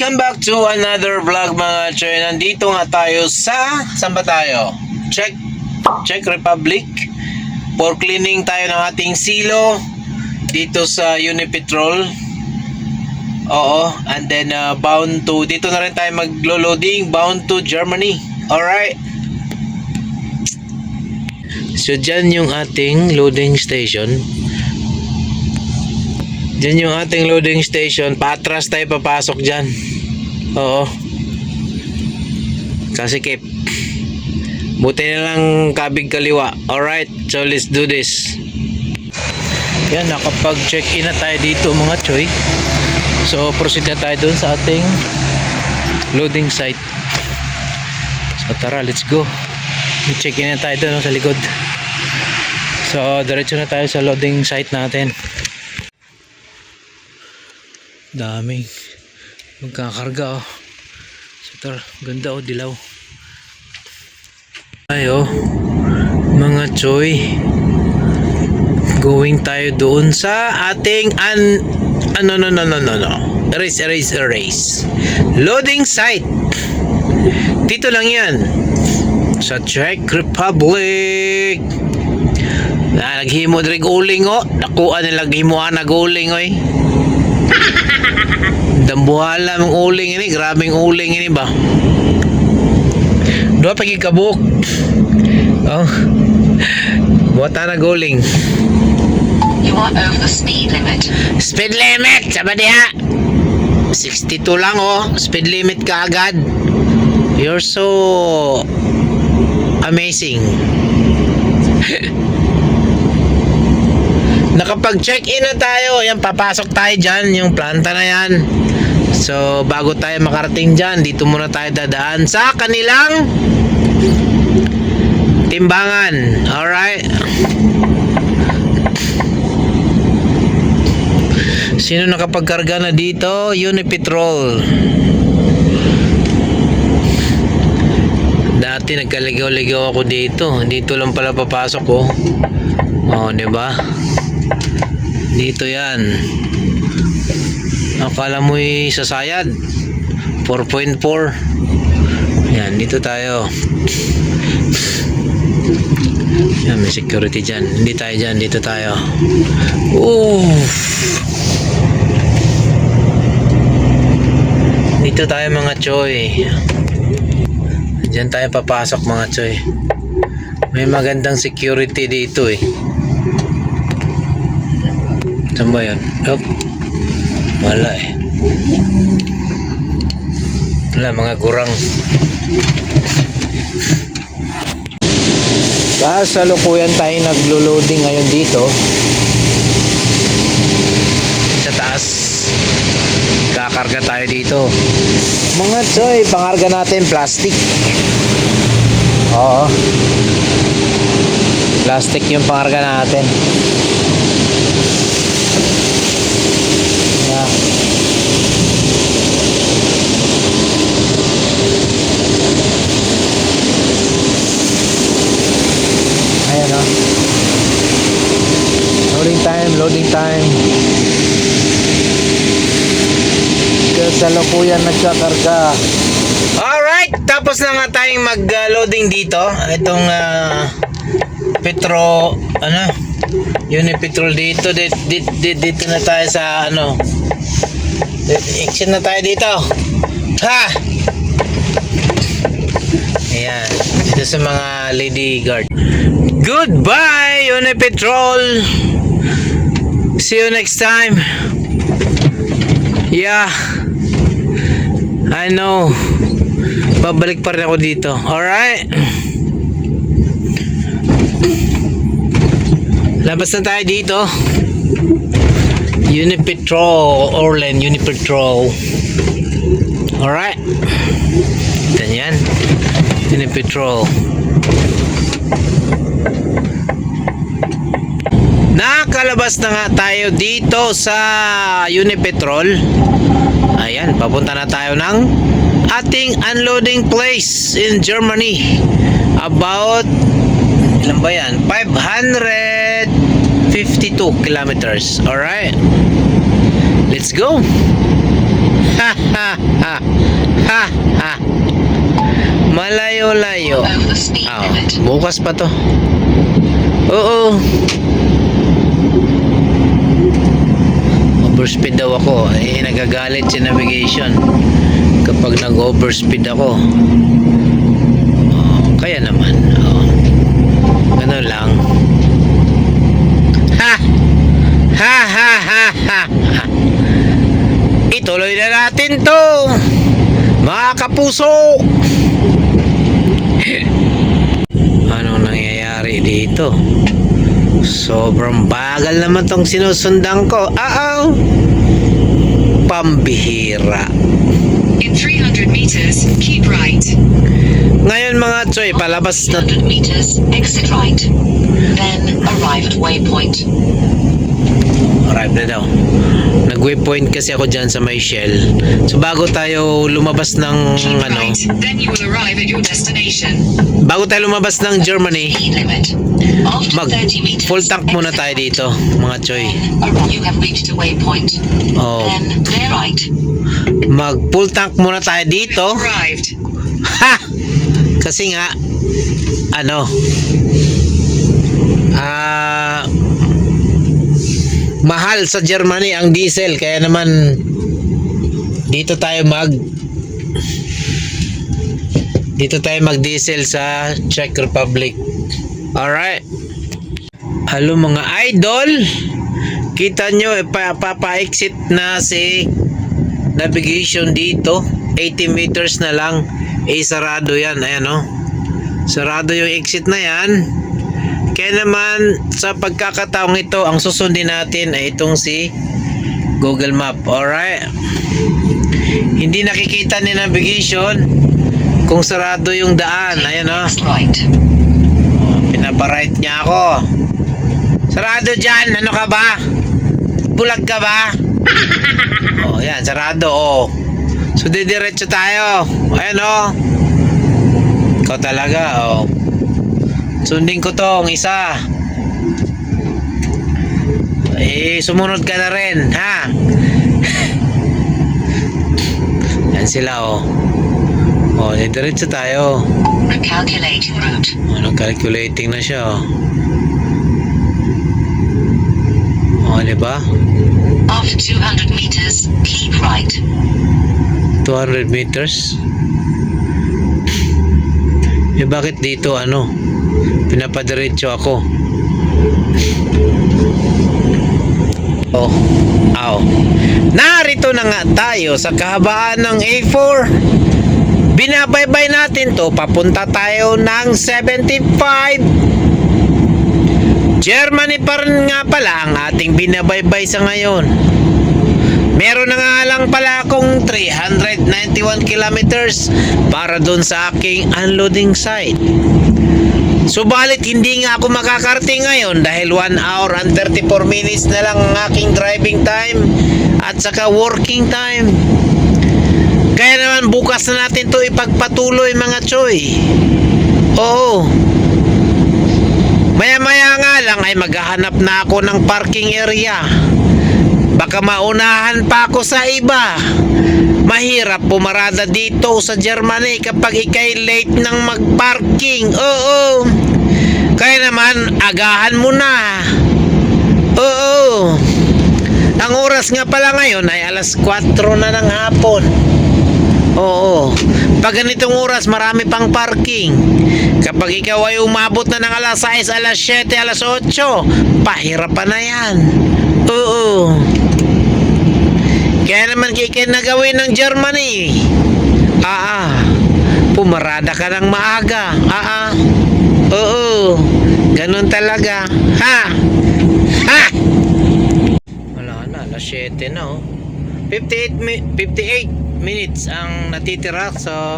Welcome back to another vlog mga choy. Nandito nga tayo sa... Saan ba tayo? Czech Republic. For cleaning tayo ng ating silo dito sa Unipetrol. Oo. And then bound to... Dito na rin tayo maglo-loading. Bound to Germany. Alright. So dyan yung ating loading station. Diyan yung ating loading station. Patras tayo papasok dyan. Oo. Kasi Cape. Buti na lang kabig kaliwa. Alright. So let's do this. Yan. Nakapag-check-in na tayo dito mga choy. So proceed na tayo dun sa ating loading site. So tara. Let's go. Check-in na tayo dun sa likod. So diretso na tayo sa loading site natin. Daming magkakarga oh. So tara, ganda oh, dilaw. Ayo mga choy, going tayo doon sa ating erase loading site. Dito lang yan sa Czech Republic. Naghimo drig uling oh. Nakuha nila himuan nag uling oy. Dambuhala mong uling ini, grabing uling ini ba? Dua pagi kabuk. Oh. Buatan na uling. You are over the speed limit. Speed limit, sabi diha. 62 lang oh, speed limit ka agad. You're so amazing. Nakapag-check-in na tayo. Yan, papasok tayo dyan. Yung planta na yan. So, bago tayo makarating dyan, dito muna tayo dadaan sa kanilang timbangan. Alright. Sino nakapagkarga na dito? Unipetrol. Dati nagkaligaw-ligaw ako dito. Dito lang pala papasok ko. Oh, diba? Dito yan. Akala mo'y sasayad 4.4. Yan, dito tayo. Yan, may security dyan. Hindi tayo dyan, dito tayo. Oof. Dito tayo mga choy. Diyan tayo papasok mga choy. May magandang security dito eh. Saan ba yun? Oh, wala eh. Wala, mga gurang. Kasalukuyan tayo naglo-loading ngayon dito. Sa taas. Kakarga tayo dito. Mga choy, pangarga natin plastic. Oo. Plastic yung pangarga natin. Ayan o. Loading time. Kasalukuyan nagkakarga. Alright, tapos na nga tayong mag-loading dito. Itong Unipetrol dito. Dito na tayo sa action na tayo dito. Ha! Ayan. Dito sa mga lady guard. Goodbye, Unipetrol. See you next time. Yeah. I know. Babalik pa rin ako dito. Alright. Labas na tayo dito. Unipetrol, Orlen, Unipetrol. Alright. Ganyan. Unipetrol. Nakalabas na nga tayo dito sa Unipetrol. Ayan, papunta na tayo ng ating unloading place in Germany. About, ilan ba yan? 552 kilometers. Alright. Let's go. Ha ha ha. Ha ha. Malayo-layo. Over the speed Ah, limit. bukas pa to. Oo. Overspeed daw ako. Nagagalit si navigation kapag nag-overspeed ako. Kaya naman. Ganun lang. Ha! Ha ha ha ha ha. Ituloy na natin to, mga kapuso. Anong nangyayari dito? Sobrang bagal naman tong sinusundan ko. Pambihira. In 300 meters, keep right. Ngayon mga Choy, palabas na. 300 meters, exit right. Then arrive at waypoint. Arrive na daw. Nag-waypoint kasi ako dyan sa may Shell. So bago tayo lumabas ng Keep ano, right, then you will arrive at your destination. bago tayo lumabas ng Germany, Speed limit. After mag 30 meters, full tank muna exit tayo right. dito, mga Choy. You have reached a waypoint. Oh, Then clear right. mag full tank muna tayo dito. Arrived. Ha! Kasi nga ano, mahal sa Germany ang diesel, kaya naman dito tayo mag diesel sa Czech Republic. Alright. Hello mga idol, kita nyo papa-exit na si navigation dito. 80 meters na lang, sarado yan. Ayan o, sarado yung exit na yan. Kaya naman sa pagkakataong ito, ang susundin natin ay itong si Google Map. Alright, hindi nakikita ni navigation kung sarado yung daan. Ayan o, Next right. pinaparight niya ako. Sarado dyan, ano ka ba? Bulag ka ba? Yan, sarado So didiretso tayo. Ayan ikaw talaga sundin ko tong isa. Sumunod ka na rin, ha? Yan sila didiretso tayo. Recalculating route. Calculating na siya diba? After 200 meters, keep right. 200 meters. Bakit dito pinapadiretso ako? Narito na nga tayo sa kahabaan ng A4. Binabaybay natin to, papunta tayo ng 75. Germany pa rin nga pala ang ating binabaybay sa ngayon. Meron na nga lang pala akong 391 kilometers para dun sa aking unloading site. Subalit hindi nga ako makakarating ngayon dahil 1 hour and 34 minutes na lang ang aking driving time at saka working time. Kaya naman bukas na natin to ipagpatuloy mga Choy. Maya-maya nga lang ay maghahanap na ako ng parking area. Baka maunahan pa ako sa iba. Mahirap pumarada dito sa Germany kapag ikay late ng magparking. Kaya naman agahan mo na. Ang oras nga pala ngayon ay alas 4 na ng hapon. Pag ganitong oras marami pang parking. Kapag ikaw ay umabot na ng alas 6, alas 7, alas 8, pahirapan na yan. Kaya naman kaya na gawin ng Germany, pumarada ka ng maaga. Ganun talaga. Wala na, alas 7 na 58 minutes ang natitira sa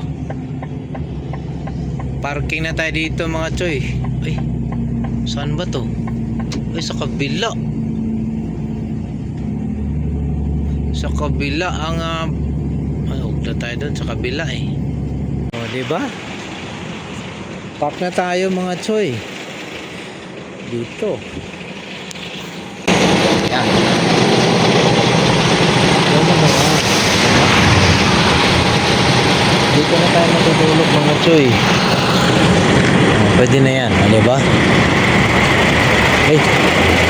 parking na tayo dito mga Choy. Saan ba to? Sa kabila. Sa kabila ang huwag na tayo doon sa kabila diba? Park na tayo mga Choy dito. Yan. mga choy. Pwede na yan, ano ba? Okay.